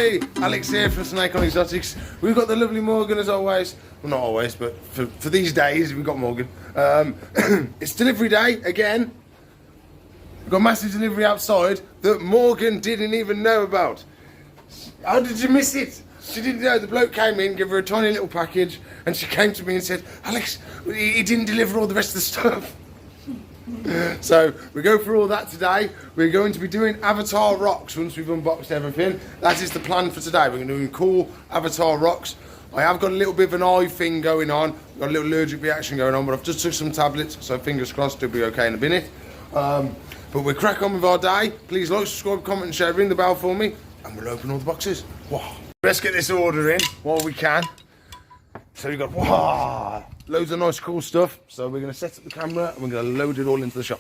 everybody, Alex here from Snake on Exotics. We've got the lovely Morgan as always. Well, not always, but for these days we've got Morgan. It's delivery day again. We've got a massive delivery outside that Morgan didn't even know about. How did you miss it? She didn't know. The bloke came in, gave her a tiny little package, and she came to me and said, Alex, he didn't deliver all the rest of the stuff. So we go through all that today. We're going to be doing Avatar rocks once we've unboxed everything. That is the plan for today. We're going to do cool Avatar rocks. I have got a little bit of an eye thing going on. Got a little allergic reaction going on, but I've just took some tablets, so fingers crossed it'll be okay in a minute. But we'll crack on with our day. Please like, subscribe, comment and share. Ring the bell for me and we'll open all the boxes. Wow. Let's get this order in while we can. So we've got loads of nice cool stuff. So we're going to set up the camera and we're going to load it all into the shop.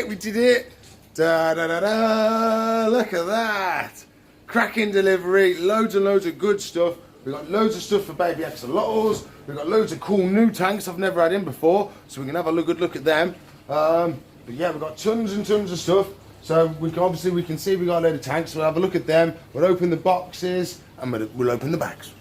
We did it. Da da da da, look at that. Cracking delivery, loads and loads of good stuff. We've got loads of stuff for baby axolotls. We've got loads of cool new tanks I've never had in before, so we can have a good look at them. But yeah, we've got tons and tons of stuff. So we can see we got a load of tanks. We'll have a look at them. We'll open the boxes and we'll open the bags.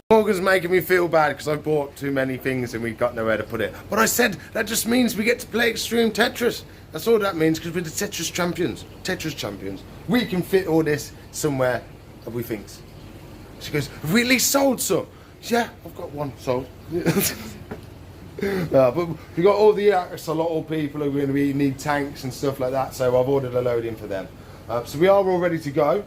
Morgan's making me feel bad because I bought too many things and we got nowhere to put it. But I said that just means we get to play Extreme Tetris. That's all that means, because we're the Tetris champions. Tetris champions. We can fit all this somewhere that we think. She goes, have we at least sold some? Yeah, I've got one sold. But we got all the axolotl people who are going to need tanks and stuff like that, so I've ordered a load in for them. So we are all ready to go.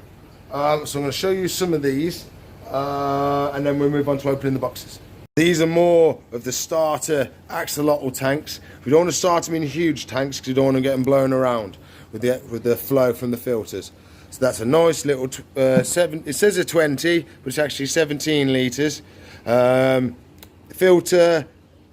So I'm going to show you some of these. And then we'll move on to opening the boxes. These are more of the starter axolotl tanks. We don't want to start them in huge tanks because you don't want to get them blown around with the flow from the filters. So that's a nice little, it says a 20, but it's actually 17 litres. Filter,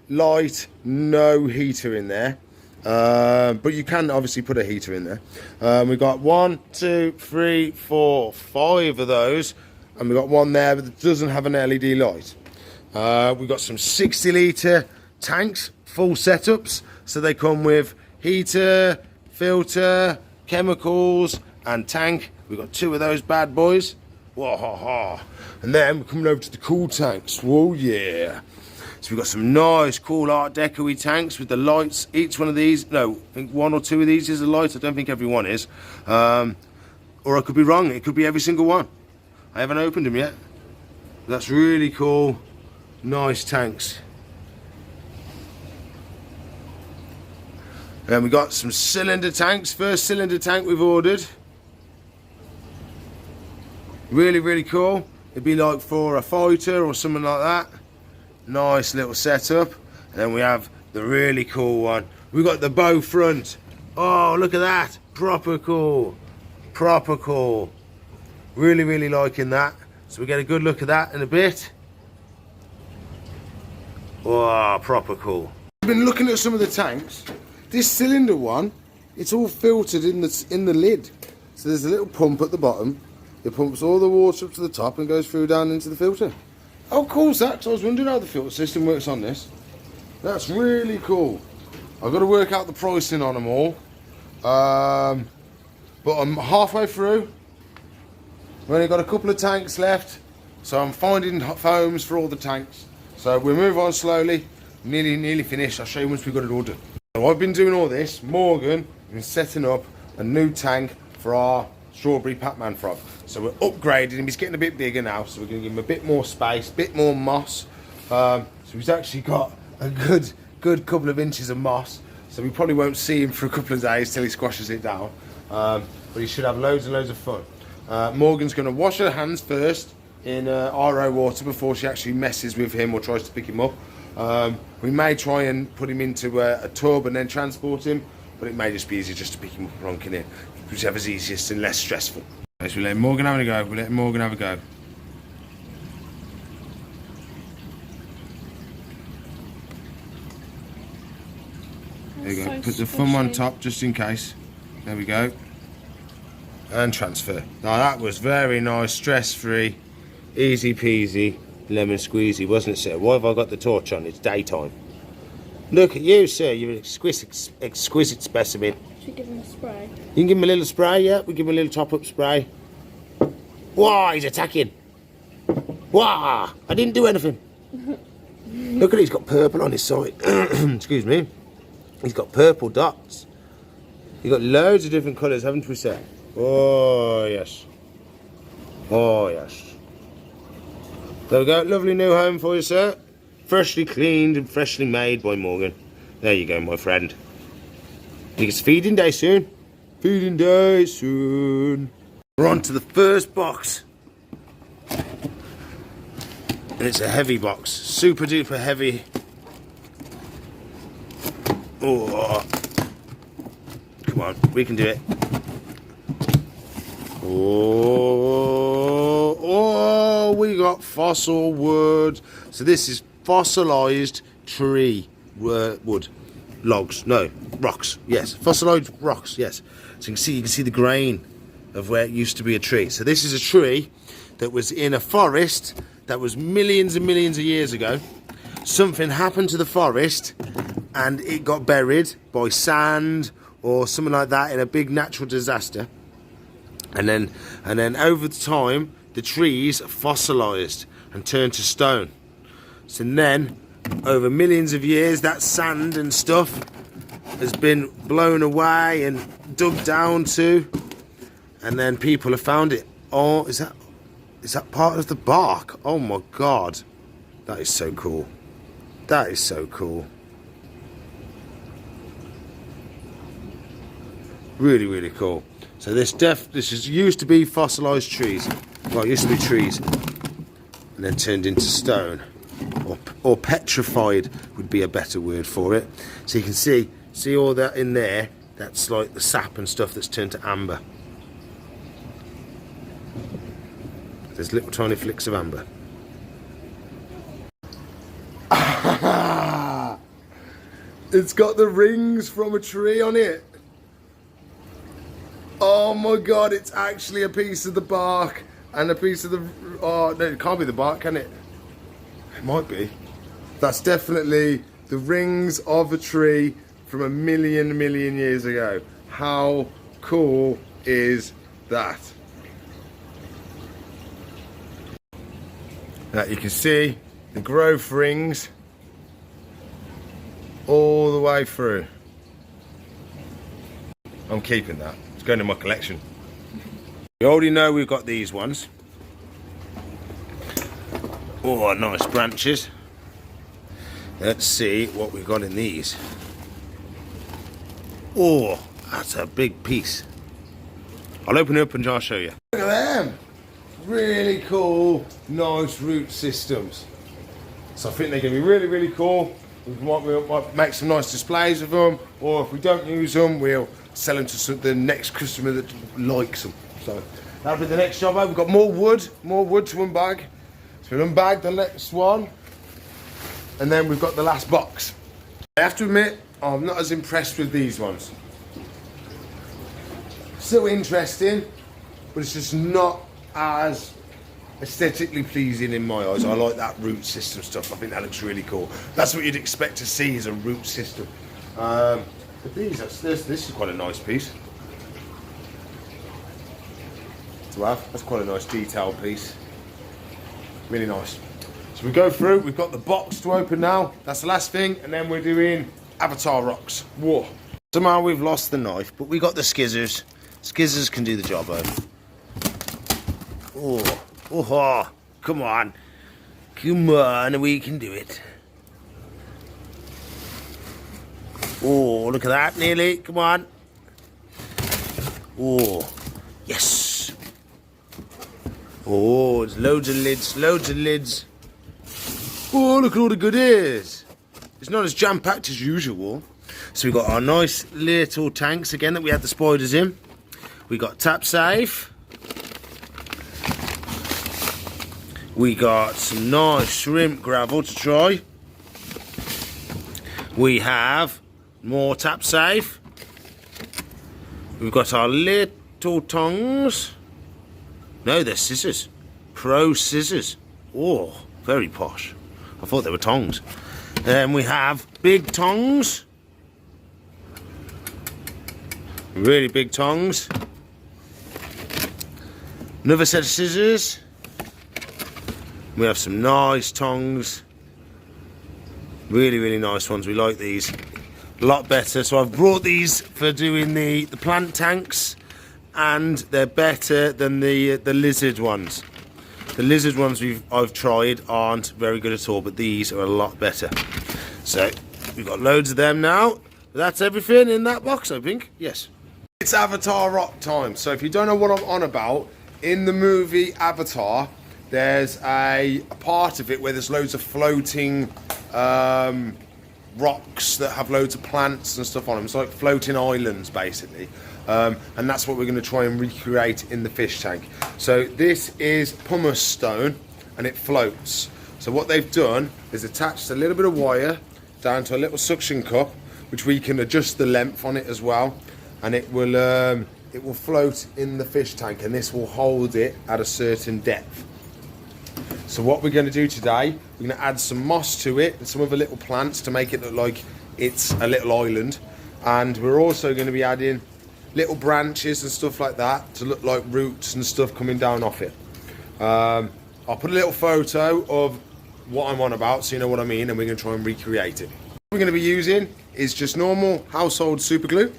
light, no heater in there. But you can obviously put a heater in there. We've got 1, 2, 3, 4, 5 of those. And we've got one there that doesn't have an LED light. We've got some 60 litre tanks, full setups. So they come with heater, filter, chemicals and tank. We've got 2 of those bad boys. Whoa. And then we're coming over to the cool tanks. Whoa, yeah. So we've got some nice, cool Art Deco-y tanks with the lights. Each one of these, no, I think 1 or 2 of these is a light. I don't think every one is. Or I could be wrong. It could be every single one. I haven't opened them yet. That's really cool. Nice tanks. And we got some cylinder tanks. First cylinder tank we've ordered. Really cool. It'd be like for a fighter or something like that. Nice little setup. And then we have the really cool one. We've got the bow front. Oh, look at that. Proper cool. Really liking that. So we get a good look at that in a bit. Wow, proper cool. I've been looking at some of the tanks. This cylinder one, it's all filtered in the lid. So there's a little pump at the bottom. It pumps all the water up to the top and goes through down into the filter. How cool is that? 'Cause I was wondering how the filter system works on this. That's really cool. I've got to work out the pricing on them all. But I'm halfway through. We've only got a couple of tanks left, so I'm finding foams for all the tanks. So we'll move on slowly. Nearly finished. I'll show you once we've got it all done. So I've been doing all this. Morgan has been setting up a new tank for our strawberry Pac-Man frog. So we're upgrading him. He's getting a bit bigger now, so we're going to give him a bit more space, a bit more moss. So he's actually got a good couple of inches of moss. So we probably won't see him for a couple of days till he squashes it down. But he should have loads and loads of fun. Morgan's going to wash her hands first in RO water before she actually messes with him or tries to pick him up. We may try and put him into a tub and then transport him, but it may just be easier just to pick him up and plonk in it, whichever's easiest and less stressful. Yes, we're letting Morgan have a go. We're letting Morgan have a go. There you go. Put the thumb on top just in case. There we go. And transfer. Now that was very nice, stress-free, easy peasy, lemon squeezy, wasn't it, sir? Why have I got the torch on? It's daytime. Look at you, sir. You're an exquisite specimen. Should we give him a spray? You can give him a little spray, yeah? We give him a little top-up spray. Whoa, he's attacking. Whoa, I didn't do anything. Look at it, he's got purple on his side. Excuse me. He's got purple dots. He's got loads of different colours, haven't we, sir? Oh, yes. Oh, yes. There we go. Lovely new home for you, sir. Freshly cleaned and freshly made by Morgan. There you go, my friend. I think it's feeding day soon. Feeding day soon. We're on to the first box. And it's a heavy box. Super duper heavy. Oh. Come on, we can do it. Oh, we got fossil wood. So this is fossilized tree wood. Logs, no, rocks, yes. Fossilized rocks, yes. So you can see the grain of where it used to be a tree. So this is a tree that was in a forest that was millions and millions of years ago. Something happened to the forest and it got buried by sand or something like that in a big natural disaster. And then over the time, the trees fossilized and turned to stone. So then, over millions of years, that sand and stuff has been blown away and dug down to, and then people have found it. Oh, is that part of the bark? Oh my God, that is so cool. That is so cool. Really, really cool. So this used to be fossilized trees. Well, it used to be trees, and then turned into stone, or petrified would be a better word for it. So you can see all that in there. That's like the sap and stuff that's turned to amber. There's little tiny flicks of amber. It's got the rings from a tree on it. Oh my God, it's actually a piece of the bark and a piece of the... Oh, no, it can't be the bark, can it? It might be. That's definitely the rings of a tree from a million years ago. How cool is that? Now you can see the growth rings all the way through. I'm keeping that. It's going in my collection. You already know we've got these ones. Oh, nice branches. Let's see what we've got in these. Oh, that's a big piece. I'll open it up and I'll show you. Look at them. Really cool, nice root systems. So I think they're going to be really, really cool. We might make some nice displays of them, or if we don't use them, we'll sell them to the next customer that likes them. So that'll be the next job. We've got more wood to unbag. So we'll unbag the next one, and then we've got the last box. I have to admit, I'm not as impressed with these ones. Still interesting, but it's just not as aesthetically pleasing in my eyes. I like that root system stuff. I think that looks really cool. That's what you'd expect to see, is a root system. But this is quite a nice piece to have. That's quite a nice detailed piece. Really nice. So we go through. We've got the box to open now. That's the last thing, and then we're doing Avatar rocks. Whoa. Somehow we've lost the knife, but we got the skizzers. Skizzers can do the job, Oh, oh, come on. Come on, we can do it. Oh, look at that, nearly. Come on. Oh, yes. Oh, there's loads of lids, loads of lids. Oh, look at all the goodies. It's not as jam-packed as usual. So we've got our nice little tanks again that we had the spiders in. We got tap safe. We got some nice shrimp gravel to try. We have more tap safe. We've got our little tongs. No, they're scissors. Pro scissors. Oh, very posh. I thought they were tongs. Then we have big tongs. Really big tongs. Another set of scissors. We have some nice tongs. Really, really nice ones. We like these a lot better. So I've brought these for doing the plant tanks, and they're better than the lizard ones. The lizard ones I've tried aren't very good at all, but these are a lot better. So we've got loads of them now. That's everything in that box, I think. Yes. It's Avatar Rock time. So if you don't know what I'm on about, in the movie Avatar, there's a part of it where there's loads of floating rocks that have loads of plants and stuff on them. It's like floating islands, basically. And that's what we're going to try and recreate in the fish tank. So this is pumice stone, and it floats. So what they've done is attached a little bit of wire down to a little suction cup, which we can adjust the length on it as well, and it will float in the fish tank, and this will hold it at a certain depth. So what we're going to do today, we're going to add some moss to it and some other little plants to make it look like it's a little island, and we're also going to be adding little branches and stuff like that to look like roots and stuff coming down off it. I'll put a little photo of what I'm on about so you know what I mean, and we're going to try and recreate it. What we're going to be using is just normal household super glue,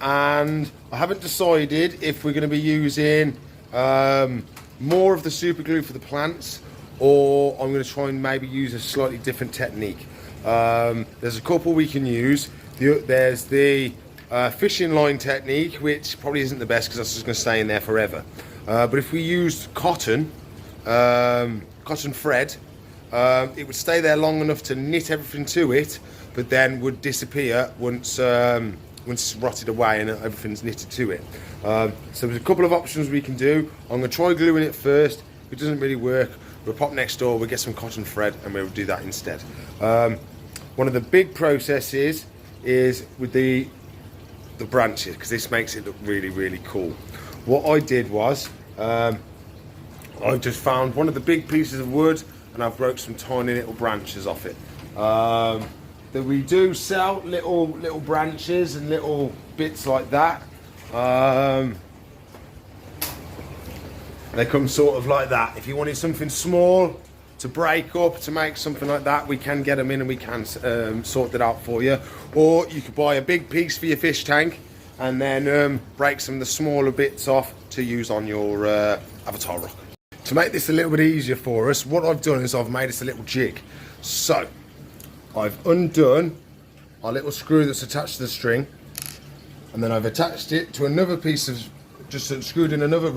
and I haven't decided if we're going to be using more of the super glue for the plants, or I'm going to try and maybe use a slightly different technique. There's a couple we can use. There's the fishing line technique, which probably isn't the best because that's just going to stay in there forever. But if we used cotton thread, it would stay there long enough to knit everything to it, but then would disappear once it's rotted away and everything's knitted to it. So there's a couple of options we can do. I'm going to try gluing it first. If it doesn't really work, we'll pop next door, we'll get some cotton thread, and we'll do that instead. One of the big processes is with the branches, because this makes it look really, really cool. What I did was, I just found one of the big pieces of wood, and I've broke some tiny little branches off it. That we do sell little branches and little bits like that. They come sort of like that. If you wanted something small to break up to make something like that, we can get them in and we can sort that out for you. Or you could buy a big piece for your fish tank and then break some of the smaller bits off to use on your Avatar Rock. To make this a little bit easier for us, what I've done is I've made us a little jig. So I've undone our little screw that's attached to the string, and then I've attached it to another piece of, just screwed in another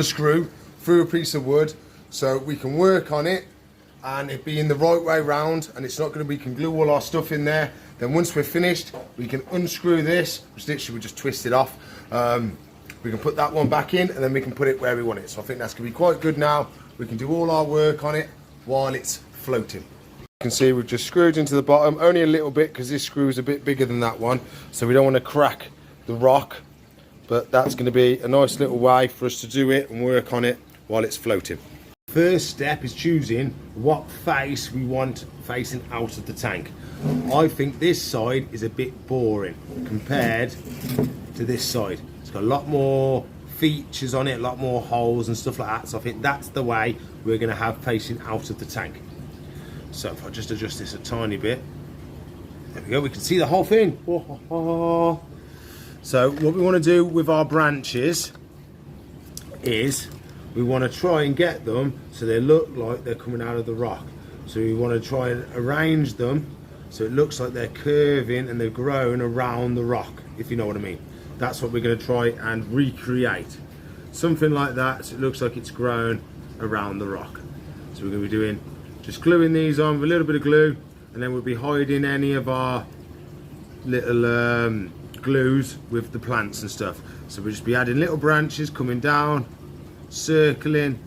screw through a piece of wood, so we can work on it and it be in the right way round, and it's not going to be, we can glue all our stuff in there. Then once we're finished, we can unscrew this, which literally we just twist it off. We can put that one back in, and then we can put it where we want it. So I think that's going to be quite good now. We can do all our work on it while it's floating. You can see we've just screwed into the bottom, only a little bit because this screw is a bit bigger than that one, so we don't want to crack the rock, but that's going to be a nice little way for us to do it and work on it while it's floating. First step is choosing what face we want facing out of the tank. I think this side is a bit boring compared to this side. It's got a lot more features on it, a lot more holes and stuff like that, so I think that's the way we're going to have facing out of the tank. So if I just adjust this a tiny bit, there we go, we can see the whole thing. So what we want to do with our branches is we want to try and get them so they look like they're coming out of the rock. So we want to try and arrange them so it looks like they're curving and they're growing around the rock, if you know what I mean. That's what we're going to try and recreate. Something like that, so it looks like it's grown around the rock. So we're going to be doing, just gluing these on with a little bit of glue, and then we'll be hiding any of our little glues with the plants and stuff. So we'll just be adding little branches coming down, circling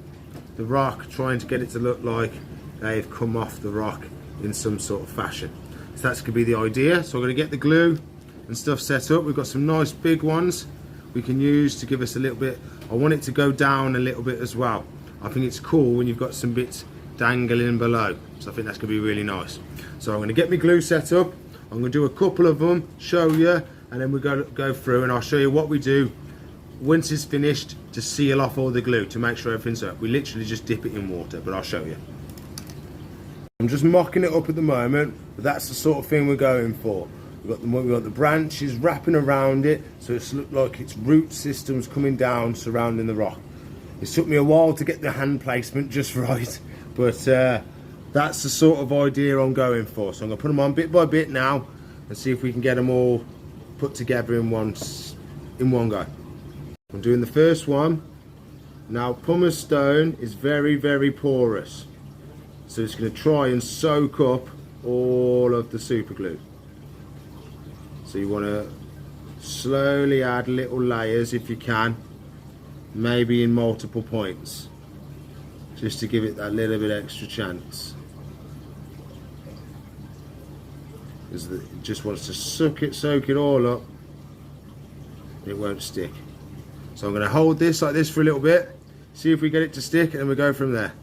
the rock, trying to get it to look like they've come off the rock in some sort of fashion. So that's going to be the idea. So I'm going to get the glue and stuff set up. We've got some nice big ones we can use to give us a little bit. I want it to go down a little bit as well. I think it's cool when you've got some bits dangling below. So I think that's going to be really nice. So I'm going to get my glue set up. I'm going to do a couple of them, show you, and then we're going to go through and I'll show you what we do once it's finished to seal off all the glue, to make sure everything's up. We literally just dip it in water, but I'll show you. I'm just mocking it up at the moment, but that's the sort of thing we're going for. We've got the branches wrapping around it, so it's looked like it's root systems coming down surrounding the rock. It took me a while to get the hand placement just right, but that's the sort of idea I'm going for. So I'm going to put them on bit by bit now and see if we can get them all put together in one go. I'm doing the first one. Now, pumice stone is very, very porous, so it's going to try and soak up all of the super glue. So you want to slowly add little layers if you can, maybe in multiple points, just to give it that little bit extra chance. Because it just wants to soak it all up. It won't stick. So I'm going to hold this like this for a little bit, see if we get it to stick, and then we'll go from there.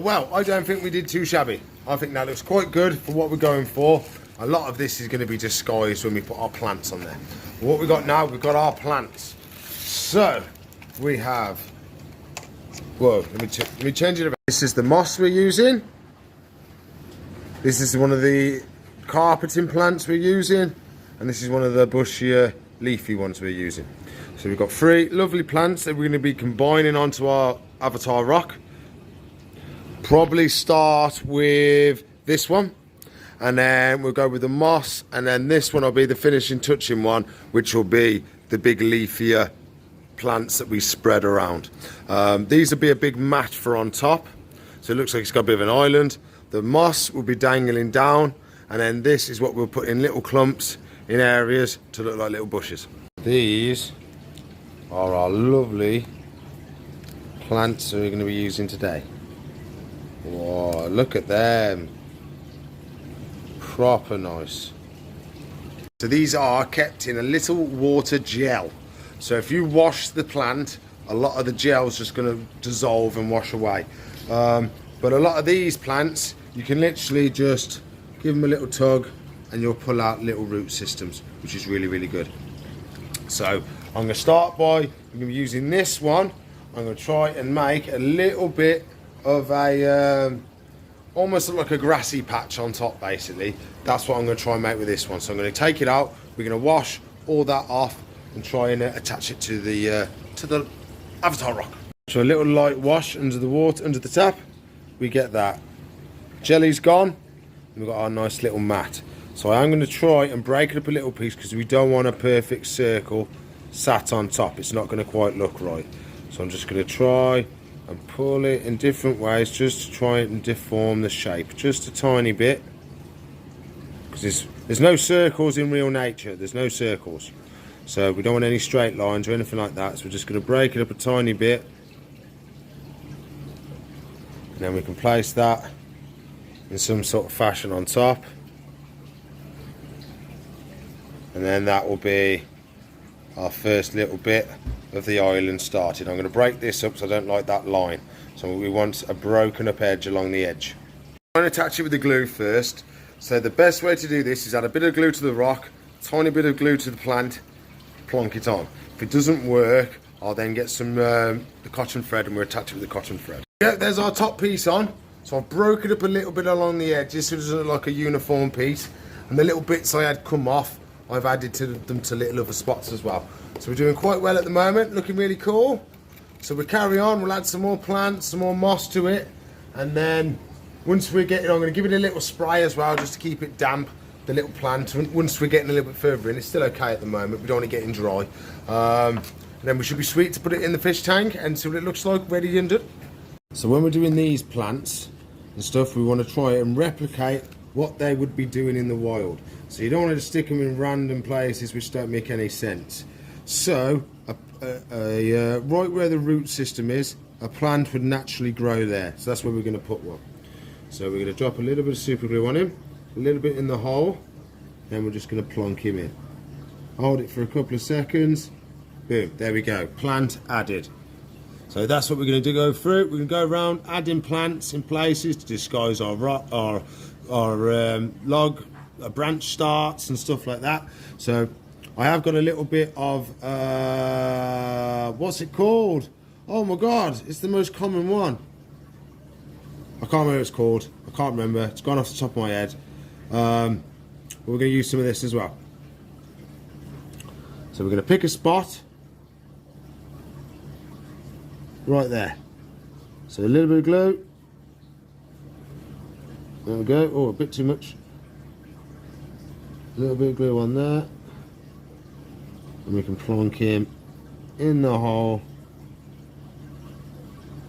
Well, I don't think we did too shabby. I think that looks quite good for what we're going for. A lot of this is going to be disguised when we put our plants on there. What we got now, we've got our plants. So we have, whoa, let me change it about. This is the moss we're using. This is one of the carpeting plants we're using, and this is one of the bushier leafy ones we're using. So we've got 3 lovely plants that we're going to be combining onto our avatar rock. Probably start with this one, and then we'll go with the moss, and then this one will be the finishing touching one, which will be the big leafier plants that we spread around. These will be a big mat for on top, so it looks like it's got a bit of an island. The moss will be dangling down, and then this is what we'll put in little clumps in areas to look like little bushes. These are our lovely plants that we're going to be using today. Whoa, look at them. Proper nice. So these are kept in a little water gel. So if you wash the plant, a lot of the gel is just going to dissolve and wash away. But a lot of these plants, you can literally just give them a little tug and you'll pull out little root systems, which is really, really good. So I'm going to start by using this one. I'm going to try and make a little bit of a almost like a grassy patch on top. Basically that's what I'm going to try and make with this one. So I'm going to take it out, we're going to wash all that off and try and attach it to the avatar rock. So a little light wash under the water, under the tap, we get that jelly's gone, and we've got our nice little mat. So I'm going to try and break it up a little piece because we don't want a perfect circle sat on top. It's not going to quite look right. So I'm just going to try and pull it in different ways just to try and deform the shape just a tiny bit, because there's no circles in real nature. There's no circles, so we don't want any straight lines or anything like that. So we're just going to break it up a tiny bit, and then we can place that in some sort of fashion on top, and then that will be our first little bit of the island started. I'm going to break this up because I don't like that line, so we want a broken up edge along the edge. I'm going to attach it with the glue first. So the best way to do this is add a bit of glue to the rock, tiny bit of glue to the plant, plonk it on. If it doesn't work, I'll then get some the cotton thread and we'll attach it with the cotton thread. Yeah, there's our top piece on. So I've broken it up a little bit along the edges so it doesn't look like a uniform piece, and the little bits I had come off, I've added them to little other spots as well. So we're doing quite well at the moment, looking really cool. So we carry on, we'll add some more plants, some more moss to it, and then once we get it, I'm going to give it a little spray as well just to keep it damp the little plant. Once we're getting a little bit further in, it's still okay at the moment. We don't want it getting dry. And then we should be sweet to put it in the fish tank and see what it looks like ready and done. So when we're doing these plants and stuff, we want to try and replicate what they would be doing in the wild. So you don't want to stick them in random places which don't make any sense. So right where the root system is, a plant would naturally grow there. So that's where we're going to put one. So we're going to drop a little bit of super glue on him, a little bit in the hole, and we're just going to plonk him in. Hold it for a couple of seconds. Boom, there we go, plant added. So that's what we're going to do, go through. We're going to go around adding plants in places to disguise our log, branch starts and stuff like that. So I have got a little bit of, what's it called? Oh my God, it's the most common one. I can't remember what it's called. I can't remember. It's gone off the top of my head. But we're going to use some of this as well. So we're going to pick a spot right there. So a little bit of glue. There we go. Oh, a bit too much. A little bit of glue on there. And we can plonk him in the hole.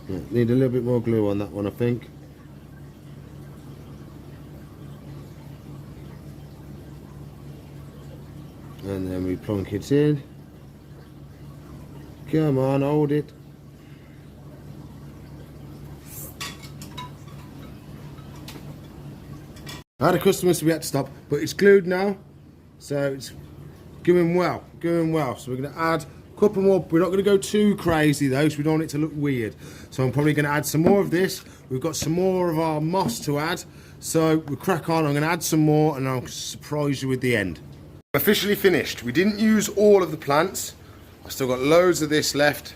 Yeah, need a little bit more glue on that one, I think. And then we plonk it in. Come on, hold it. I had a customer, so we had to stop, but it's glued now, so it's going well, going well. So we're going to add a couple more. We're not going to go too crazy though, so we don't want it to look weird. So I'm probably going to add some more of this. We've got some more of our moss to add, so we'll crack on. I'm going to add some more, and I'll surprise you with the end. Officially finished. We didn't use all of the plants. I still got loads of this left,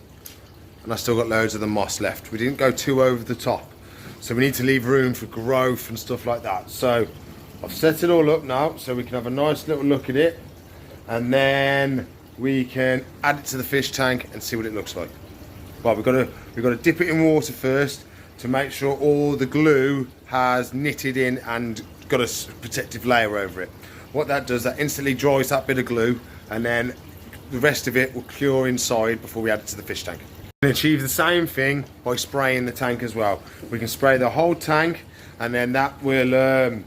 and I still got loads of the moss left. We didn't go too over the top. So we need to leave room for growth and stuff like that. So I've set it all up now so we can have a nice little look at it, and then we can add it to the fish tank and see what it looks like. Well, we've got to dip it in water first to make sure all the glue has knitted in and got a protective layer over it. What that does, that instantly dries that bit of glue, and then the rest of it will cure inside before we add it to the fish tank. We can achieve the same thing by spraying the tank as well. We can spray the whole tank, and then that will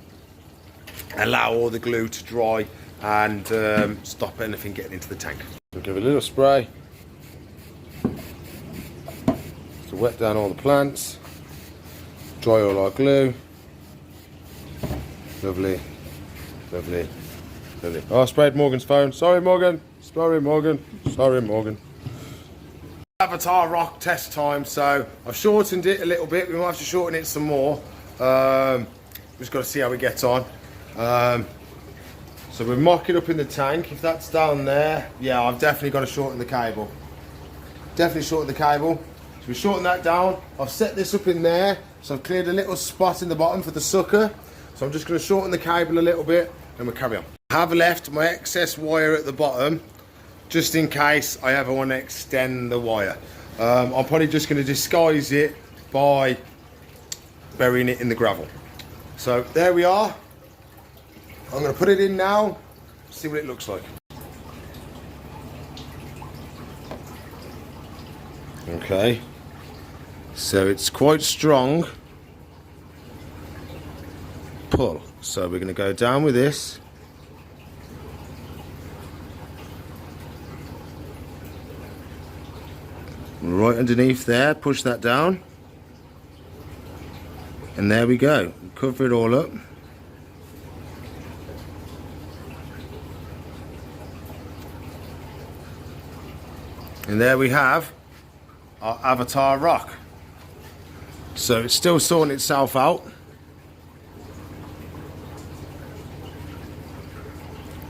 allow all the glue to dry and stop anything getting into the tank. We'll give it a little spray to wet down all the plants, dry all our glue. Lovely, lovely, lovely. Oh, I sprayed Morgan's phone. Sorry, Morgan. Sorry, Morgan. Sorry, Morgan. Avatar rock test time. So I've shortened it a little bit. We might have to shorten it some more. Just got to see how we get on. So we mock it up in the tank. If that's down there, yeah, I've definitely got to shorten the cable. Definitely shorten the cable. So we shorten that down. I've set this up in there. So I've cleared a little spot in the bottom for the sucker. So I'm just going to shorten the cable a little bit, and we'll carry on. I have left my excess wire at the bottom, just in case I ever want to extend the wire. I'm probably just going to disguise it by burying it in the gravel. So there we are. I'm going to put it in now, see what it looks like. Okay, so it's quite strong pull. So we're going to go down with this. Right underneath there, push that down, and there we go. Cover it all up. And there we have our Avatar rock. So it's still sorting itself out,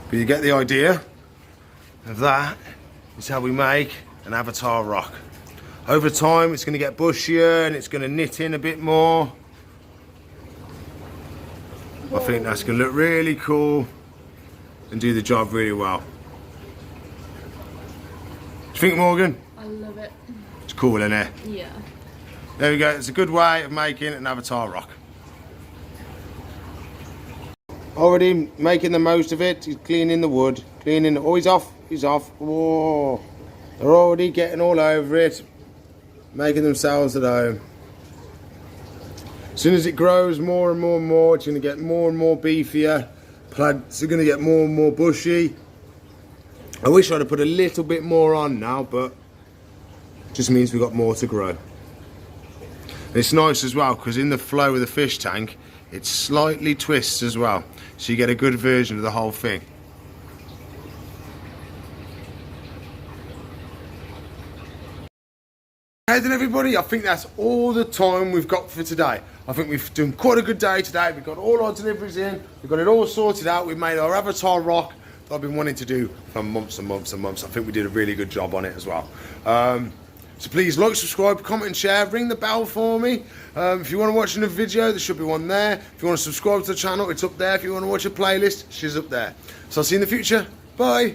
but you get the idea of that. Is how we make an Avatar rock. Over time it's going to get bushier and it's going to knit in a bit more. I think that's going to look really cool and do the job really well. What do you think, Morgan? I love it. It's cool, isn't it? Yeah. There we go. It's a good way of making an Avatar rock. Already making the most of it. He's cleaning the wood, cleaning. Oh, he's off. He's off. Oh, they're already getting all over it, making themselves at home. As soon as it grows more and more and more, it's going to get more and more beefier. Plants are going to get more and more bushy. I wish I'd have put a little bit more on now, but it just means we've got more to grow. And it's nice as well because in the flow of the fish tank, it slightly twists as well, so you get a good version of the whole thing. Okay then everybody, I think that's all the time we've got for today. I think we've done quite a good day today. We've got all our deliveries in, we've got it all sorted out, we've made our avatar rock that I've been wanting to do for months and months and months. I think we did a really good job on it as well. So please like, subscribe, comment and share, ring the bell for me. If you want to watch another video, there should be one there. If you want to subscribe to the channel, it's up there. If you want to watch a playlist, she's up there. So I'll see you in the future. Bye.